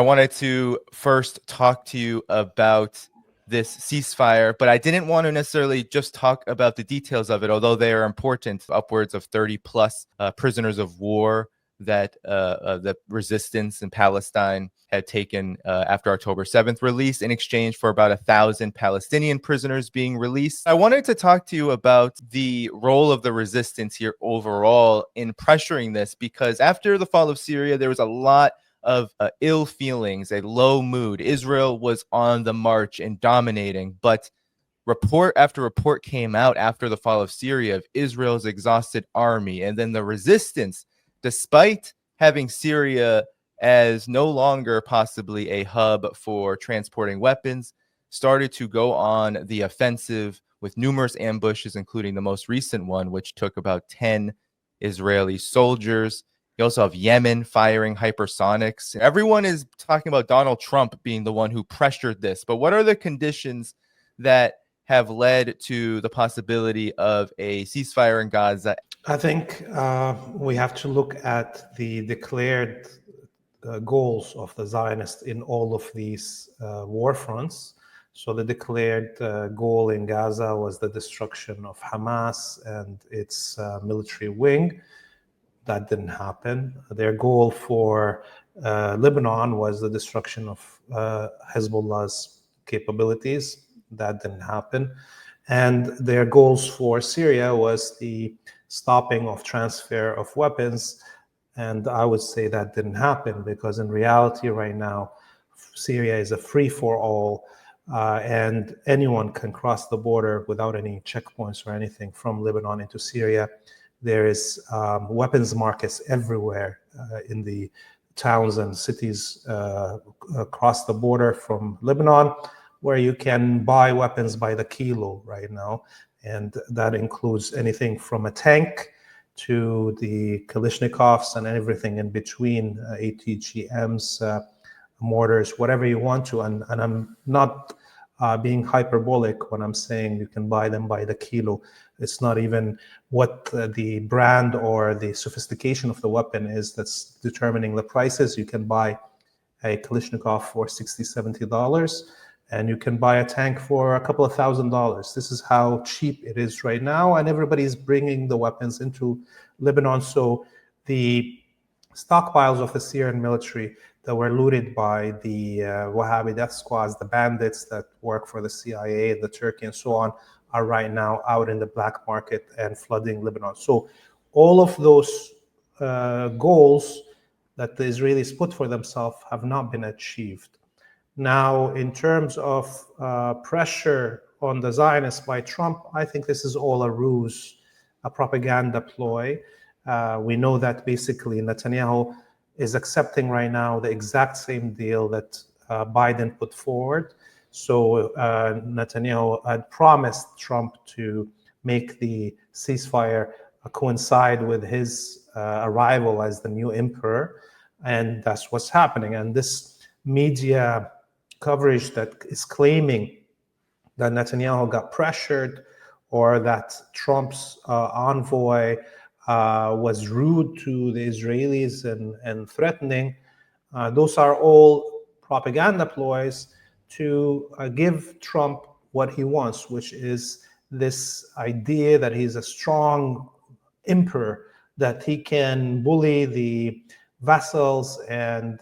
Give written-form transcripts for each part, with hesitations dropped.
I wanted to first talk to you about this ceasefire, but I didn't want to necessarily just talk about the details of it, although they are important. Upwards of 30 plus prisoners of war that the resistance in Palestine had taken after October 7th released in exchange for about 1,000 Palestinian prisoners being released. I wanted to talk to you about the role of the resistance here overall in pressuring this, because after the fall of Syria, there was a lot of ill feelings, a low mood. Israel was on the march and dominating, but report after report came out after the fall of Syria of Israel's exhausted army. And then the resistance, despite having Syria as no longer possibly a hub for transporting weapons, started to go on the offensive with numerous ambushes, including the most recent one, which took about 10 Israeli soldiers. You also have Yemen firing hypersonics. Everyone is talking about Donald Trump being the one who pressured this. But what are the conditions that have led to the possibility of a ceasefire in Gaza? I think we have to look at the declared goals of the Zionists in all of these war fronts. So the declared goal in Gaza was the destruction of Hamas and its military wing. That didn't happen. Their goal for Lebanon was the destruction of Hezbollah's capabilities. That didn't happen. And their goals for Syria was the stopping of transfer of weapons. And I would say that didn't happen, because in reality right now, Syria is a free-for-all, and anyone can cross the border without any checkpoints or anything from Lebanon into Syria. There is weapons markets everywhere in the towns and cities across the border from Lebanon, where you can buy weapons by the kilo right now. And that includes anything from a tank to the Kalashnikovs and everything in between, ATGMs, mortars, whatever you want to. And I'm not being hyperbolic when I'm saying you can buy them by the kilo. It's not even what the brand or the sophistication of the weapon is that's determining the prices. You can buy a Kalashnikov for $60, $70, and you can buy a tank for a couple of $1,000s. This is how cheap it is right now, and everybody's bringing the weapons into Lebanon. So the stockpiles of the Syrian military that were looted by the Wahhabi death squads, the bandits that work for the CIA, the Turkey, and so on, are right now out in the black market and flooding Lebanon. So all of those goals that the Israelis put for themselves have not been achieved. Now, in terms of pressure on the Zionists by Trump, I think this is all a ruse, a propaganda ploy. We know that basically Netanyahu is accepting right now the exact same deal that Biden put forward. So Netanyahu had promised Trump to make the ceasefire coincide with his arrival as the new emperor, and that's what's happening. And this media coverage that is claiming that Netanyahu got pressured or that Trump's envoy was rude to the Israelis and threatening, those are all propaganda ploys to give Trump what he wants, which is this idea that he's a strong emperor, that he can bully the vassals and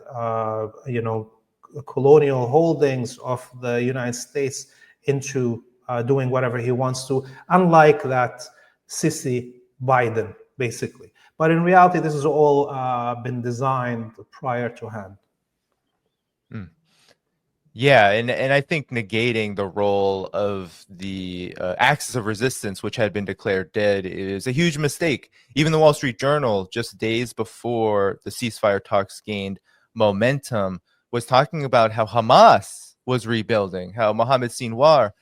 colonial holdings of the United States into doing whatever he wants to, unlike that sissy Biden, basically. But in reality, this has all been designed prior to hand. Yeah, and I think negating the role of the axis of resistance, which had been declared dead, is a huge mistake. Even the Wall Street Journal, just days before the ceasefire talks gained momentum, was talking about how Hamas was rebuilding, how Mohammed Sinwar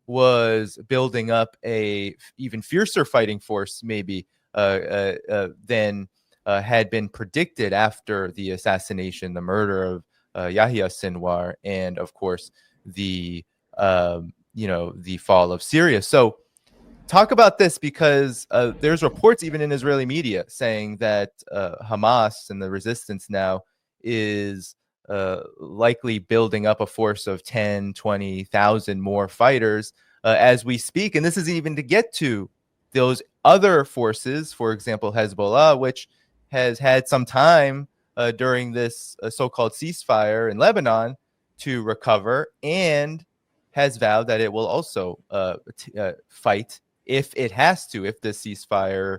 was building up a even fiercer fighting force, maybe, than had been predicted after the assassination, the murder of Yahya Sinwar, and of course the the fall of Syria. So talk about this, because there's reports even in Israeli media saying that Hamas and the resistance now is likely building up a force of 10, 20,000 more fighters as we speak. And this is even to get to those other forces, for example, Hezbollah, which has had some time during this so-called ceasefire in Lebanon to recover, and has vowed that it will also fight if it has to, if the ceasefire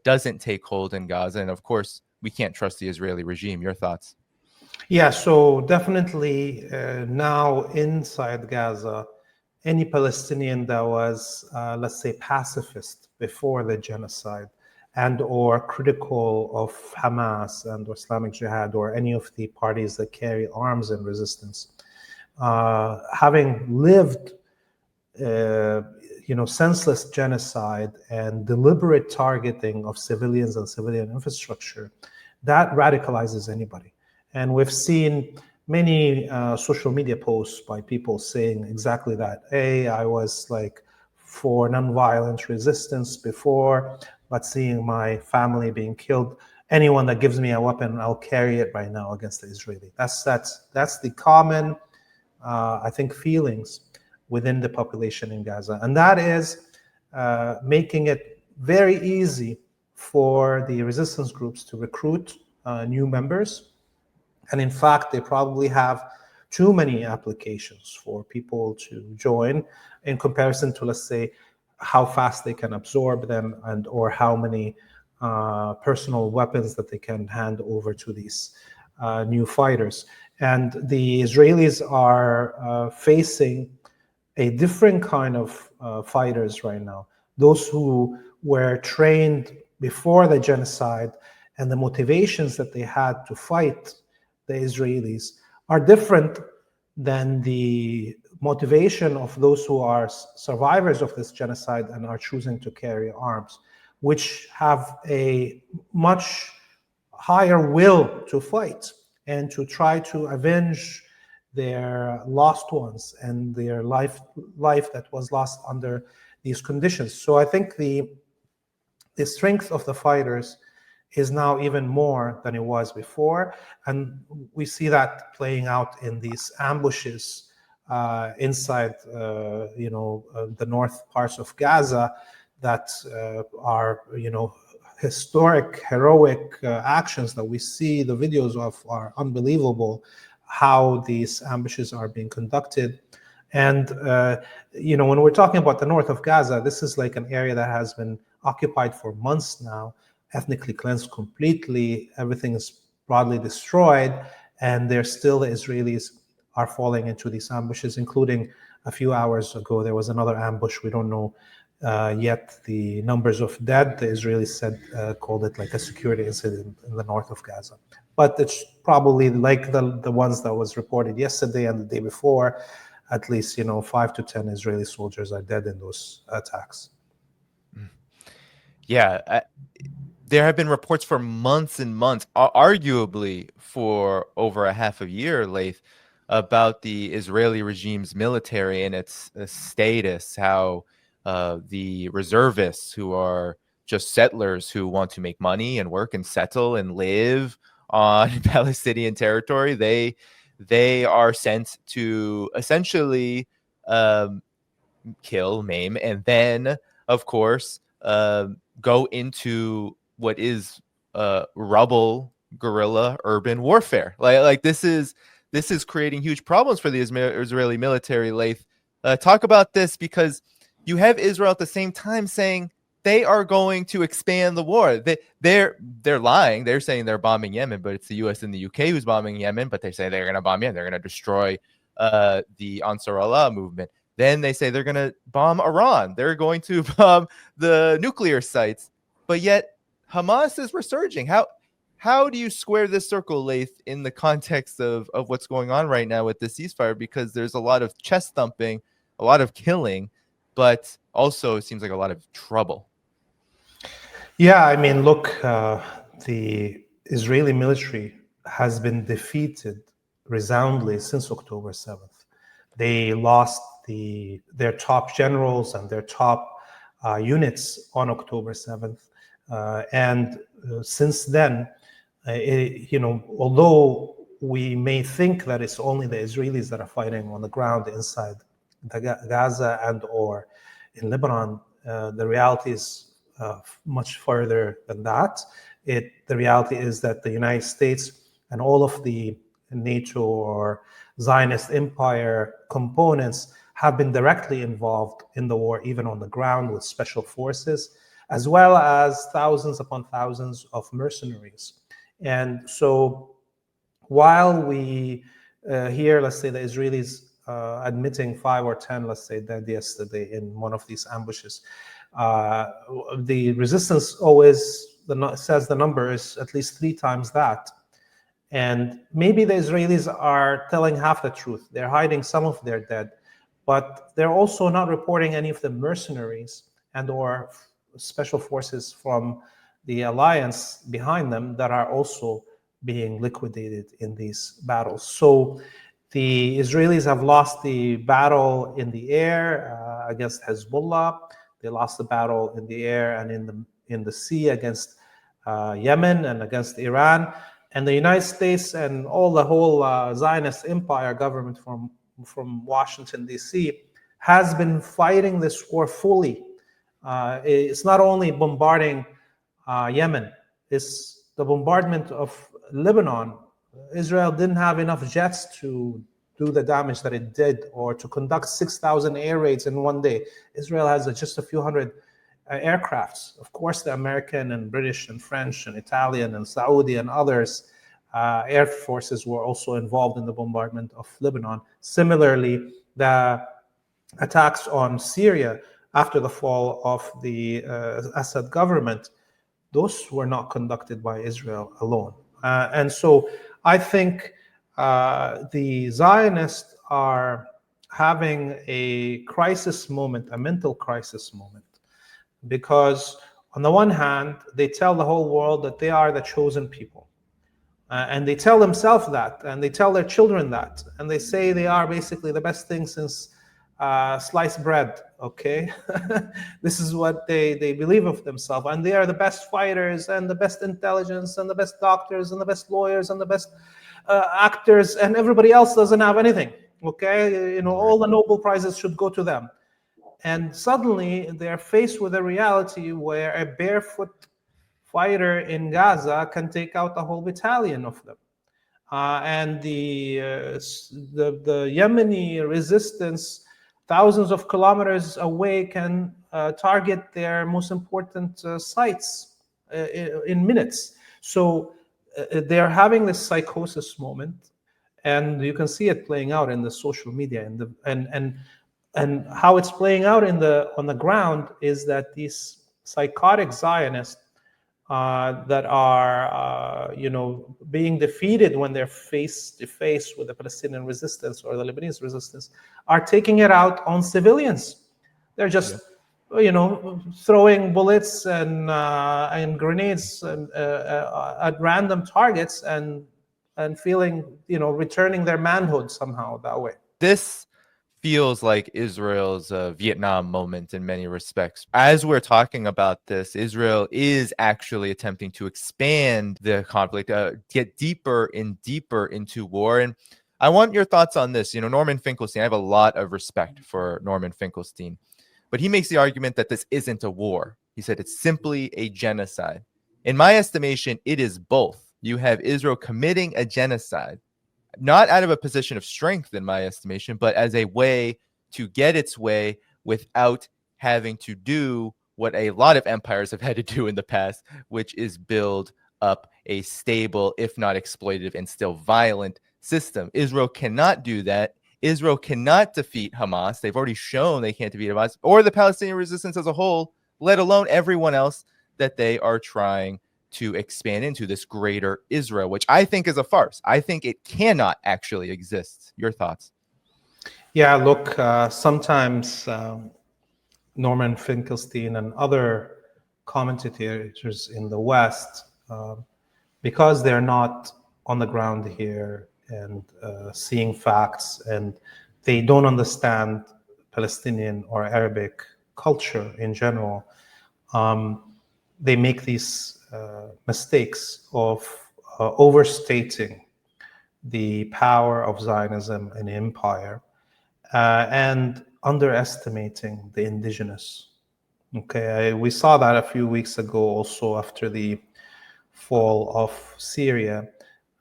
doesn't take hold in Gaza. And of course, we can't trust the Israeli regime. Your thoughts? Yeah, so definitely now inside Gaza, any Palestinian that was, let's say, pacifist before the genocide and or critical of Hamas and Islamic Jihad or any of the parties that carry arms in resistance, having lived senseless genocide and deliberate targeting of civilians and civilian infrastructure, that radicalizes anybody. And we've seen many social media posts by people saying exactly that. Hey, I was like for nonviolent resistance before, but seeing my family being killed, anyone that gives me a weapon, I'll carry it right now against the Israeli. That's the common, I think, feelings within the population in Gaza. And that is making it very easy for the resistance groups to recruit new members. And in fact, they probably have too many applications for people to join in comparison to, let's say, how fast they can absorb them and or how many personal weapons that they can hand over to these new fighters. And the Israelis are facing a different kind of fighters right now. Those who were trained before the genocide and the motivations that they had to fight the Israelis are different than the motivation of those who are survivors of this genocide and are choosing to carry arms, which have a much higher will to fight and to try to avenge their lost ones and their life that was lost under these conditions. So I think the strength of the fighters is now even more than it was before. And we see that playing out in these ambushes inside, the north parts of Gaza that are, historic, heroic actions that we see. The videos of are unbelievable, how these ambushes are being conducted. And, when we're talking about the north of Gaza, this is like an area that has been occupied for months now, ethnically cleansed completely, everything is broadly destroyed, and the Israelis are falling into these ambushes, including a few hours ago, there was another ambush. We don't know yet the numbers of dead. The Israelis called it like a security incident in the north of Gaza. But it's probably like the ones that was reported yesterday and the day before. At least, 5 to 10 Israeli soldiers are dead in those attacks. Yeah. There have been reports for months and months, arguably for over a half a year, Laith, about the Israeli regime's military and its status, how the reservists, who are just settlers who want to make money and work and settle and live on Palestinian territory, they are sent to essentially kill, maim, and then, of course, go into what is rubble guerrilla urban warfare. Like this is creating huge problems for the Israeli military. Laith, talk about this, because you have Israel at the same time saying they are going to expand the war. They're lying. They're saying they're bombing Yemen, but it's the U.S. and the UK who's bombing Yemen. But they say they're going to bomb Yemen. They're going to destroy the Ansar Allah movement. Then they say they're going to bomb Iran. They're going to bomb the nuclear sites. But yet Hamas is resurging. How do you square this circle, Laith, in the context of what's going on right now with the ceasefire? Because there's a lot of chest thumping, a lot of killing, but also it seems like a lot of trouble. Yeah, I mean, look, the Israeli military has been defeated resoundingly since October 7th. They lost their top generals and their top units on October 7th. And since then, although we may think that it's only the Israelis that are fighting on the ground inside Gaza and or in Lebanon. The reality is much further than that. The reality is that the United States and all of the NATO or Zionist empire components have been directly involved in the war, even on the ground with special forces, as well as thousands upon thousands of mercenaries. And so while we hear, let's say, the Israelis admitting 5 or 10, let's say, dead yesterday in one of these ambushes, the resistance always says the number is at least 3 times that. And maybe the Israelis are telling half the truth. They're hiding some of their dead, but they're also not reporting any of the mercenaries and or special forces from the alliance behind them that are also being liquidated in these battles. So the Israelis have lost the battle in the air against Hezbollah. They lost the battle in the air and in the sea against Yemen and against Iran. And the United States and the whole Zionist empire government from Washington, D.C., has been fighting this war fully. It's not only bombarding Yemen, it's the bombardment of Lebanon. Israel didn't have enough jets to do the damage that it did or to conduct 6,000 air raids in one day. Israel has just a few hundred aircrafts. Of course, the American and British and French and Italian and Saudi and others air forces were also involved in the bombardment of Lebanon. Similarly, the attacks on Syria after the fall of the Assad government, those were not conducted by Israel alone. And so I think the Zionists are having a crisis moment, a mental crisis moment, because on the one hand, they tell the whole world that they are the chosen people. And they tell themselves that, and they tell their children that, and they say they are basically the best thing since sliced bread, okay? This is what they believe of themselves, and they are the best fighters and the best intelligence and the best doctors and the best lawyers and the best actors, and everybody else doesn't have anything, okay? All the Nobel Prizes should go to them. And suddenly they're faced with a reality where a barefoot fighter in Gaza can take out a whole battalion of them. And the Yemeni resistance, thousands of kilometers away, can target their most important sites in minutes. So they're having this psychosis moment, and you can see it playing out in the social media. And how it's playing out on the ground is that these psychotic Zionists that are, being defeated when they're face to face with the Palestinian resistance or the Lebanese resistance, are taking it out on civilians. They're just, throwing bullets and grenades at random targets and feeling, returning their manhood somehow that way. This feels like Israel's Vietnam moment in many respects. As we're talking about this, Israel is actually attempting to expand the conflict, get deeper and deeper into war. And I want your thoughts on this. Norman Finkelstein, I have a lot of respect for Norman Finkelstein, but he makes the argument that this isn't a war. He said it's simply a genocide. In my estimation, it is both. You have Israel committing a genocide, not out of a position of strength, in my estimation, but as a way to get its way without having to do what a lot of empires have had to do in the past, which is build up a stable, if not exploitative and still violent system. Israel cannot do that. Israel cannot defeat Hamas. They've already shown they can't defeat Hamas or the Palestinian resistance as a whole, let alone everyone else that they are trying to expand into, this greater Israel, which I think is a farce. I think it cannot actually exist. Your thoughts? Yeah, look, sometimes Norman Finkelstein and other commentators in the West, because they're not on the ground here and seeing facts, and they don't understand Palestinian or Arabic culture in general, they make these mistakes of overstating the power of Zionism and empire, and underestimating the indigenous. Okay, we saw that a few weeks ago also after the fall of Syria,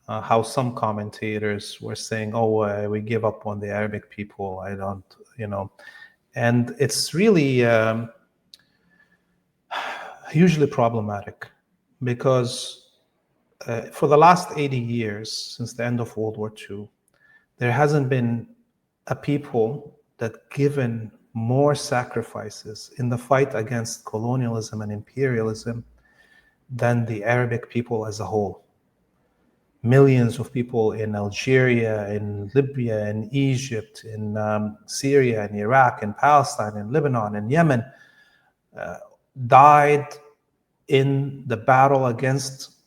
how some commentators were saying, oh, we give up on the Arabic people, I don't, and it's really hugely problematic because for the last 80 years, since the end of World War II, there hasn't been a people that given more sacrifices in the fight against colonialism and imperialism than the Arabic people as a whole. Millions of people in Algeria, in Libya, in Egypt, in Syria, in Iraq, in Palestine, in Lebanon, in Yemen, died in the battle against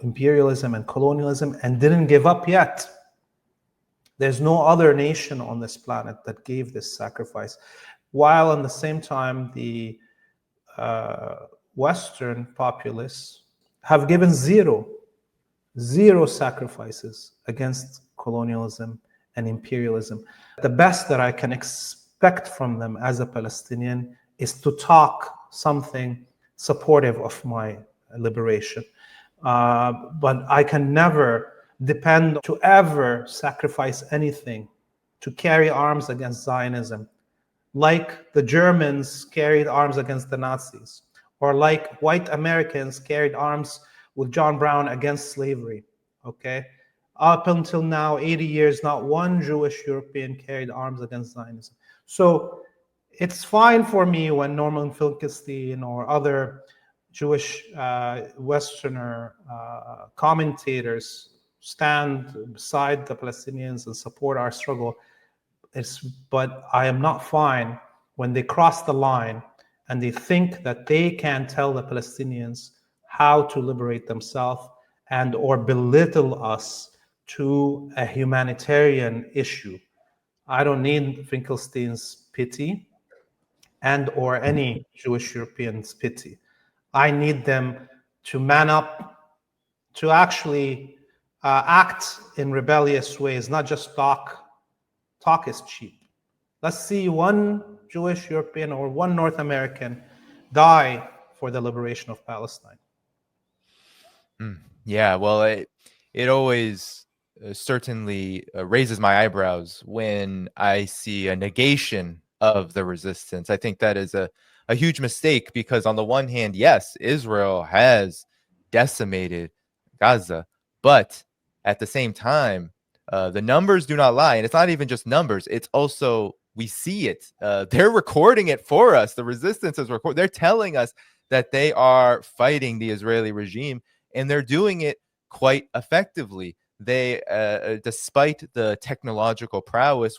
imperialism and colonialism and didn't give up yet. There's no other nation on this planet that gave this sacrifice, while at the same time the Western populace have given zero sacrifices against colonialism and imperialism. The best that I can expect from them as a Palestinian is to talk something supportive of my liberation. But I can never depend to ever sacrifice anything to carry arms against Zionism, like the Germans carried arms against the Nazis, or like white Americans carried arms with John Brown against slavery. Okay, up until now, 80 years, not one Jewish European carried arms against Zionism. So it's fine for me when Norman Finkelstein or other Jewish Westerner commentators stand beside the Palestinians and support our struggle. But I am not fine when they cross the line and they think that they can tell the Palestinians how to liberate themselves and or belittle us to a humanitarian issue. I don't need Finkelstein's pity and or any Jewish Europeans' pity. I need them to man up, to actually act in rebellious ways, not just talk. Talk is cheap. Let's see one Jewish European or one North American die for the liberation of Palestine. Yeah, well, it always certainly raises my eyebrows when I see a negation of the resistance. I think that is a huge mistake because on the one hand, yes, Israel has decimated Gaza, but at the same time, the numbers do not lie. And it's not even just numbers. It's also, we see it. They're recording it for us. The resistance is recording. They're telling us that they are fighting the Israeli regime, and they're doing it quite effectively. They, despite the technological prowess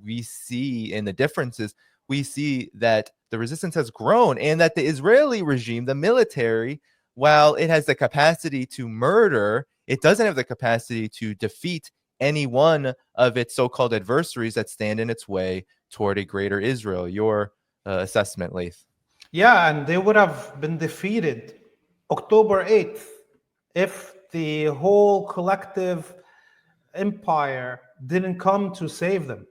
we see in the differences, we see that the resistance has grown and that the Israeli regime, the military, while it has the capacity to murder, it doesn't have the capacity to defeat any one of its so-called adversaries that stand in its way toward a greater Israel. Your assessment, Laith? Yeah, and they would have been defeated October 8th if the whole collective empire didn't come to save them.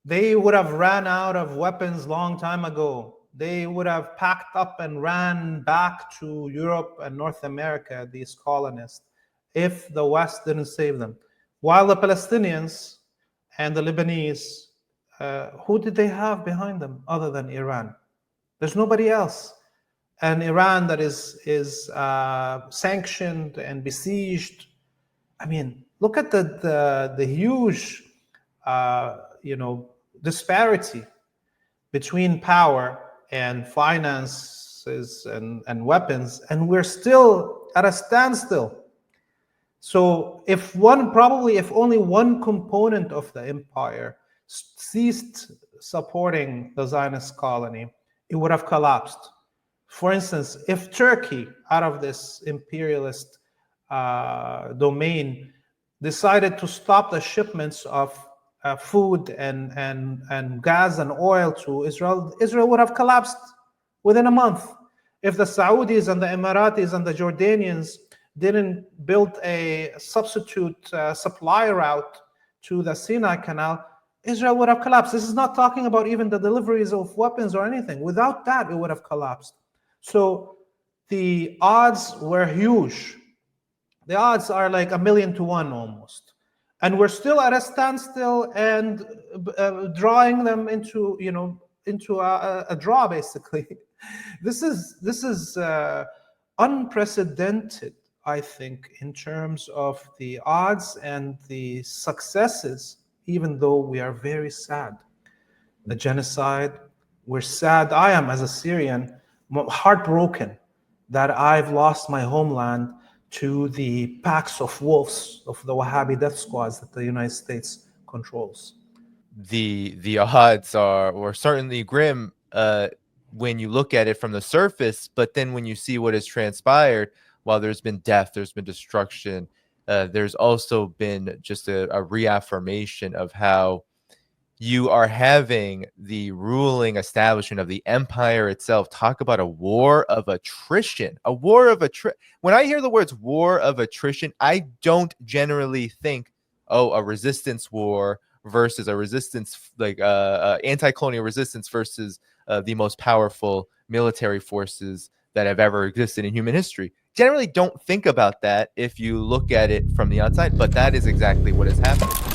They would have ran out of weapons long time ago. They would have packed up and ran back to Europe and North America, these colonists, if the West didn't save them. While the Palestinians and the Lebanese, who did they have behind them other than Iran? There's nobody else. And Iran that is sanctioned and besieged. I mean, look at the huge, disparity between power and finances and weapons, and we're still at a standstill. So if only one component of the empire ceased supporting the Zionist colony, it would have collapsed. For instance, if Turkey, out of this imperialist domain, decided to stop the shipments of food and gas and oil to Israel, Israel would have collapsed within a month. If the Saudis and the Emiratis and the Jordanians didn't build a substitute supply route to the Sinai Canal, Israel would have collapsed. This is not talking about even the deliveries of weapons or anything. Without that, it would have collapsed. So the odds were huge. The odds are like 1,000,000 to 1 almost. And we're still at a standstill and drawing them into, into a draw, basically. This is unprecedented, I think, in terms of the odds and the successes, even though we are very sad. The genocide, we're sad. I am, as a Syrian, heartbroken that I've lost my homeland to the packs of wolves of the Wahhabi death squads that the United States controls. The odds were certainly grim when you look at it from the surface, but then when you see what has transpired, while there's been death, there's been destruction, there's also been just a reaffirmation of how you are having the ruling establishment of the empire itself talk about a war of attrition. A war of attrition. When I hear the words war of attrition, I don't generally think, oh, a resistance war versus a resistance, like anti-colonial resistance versus the most powerful military forces that have ever existed in human history. Generally don't think about that if you look at it from the outside, but that is exactly what has happened.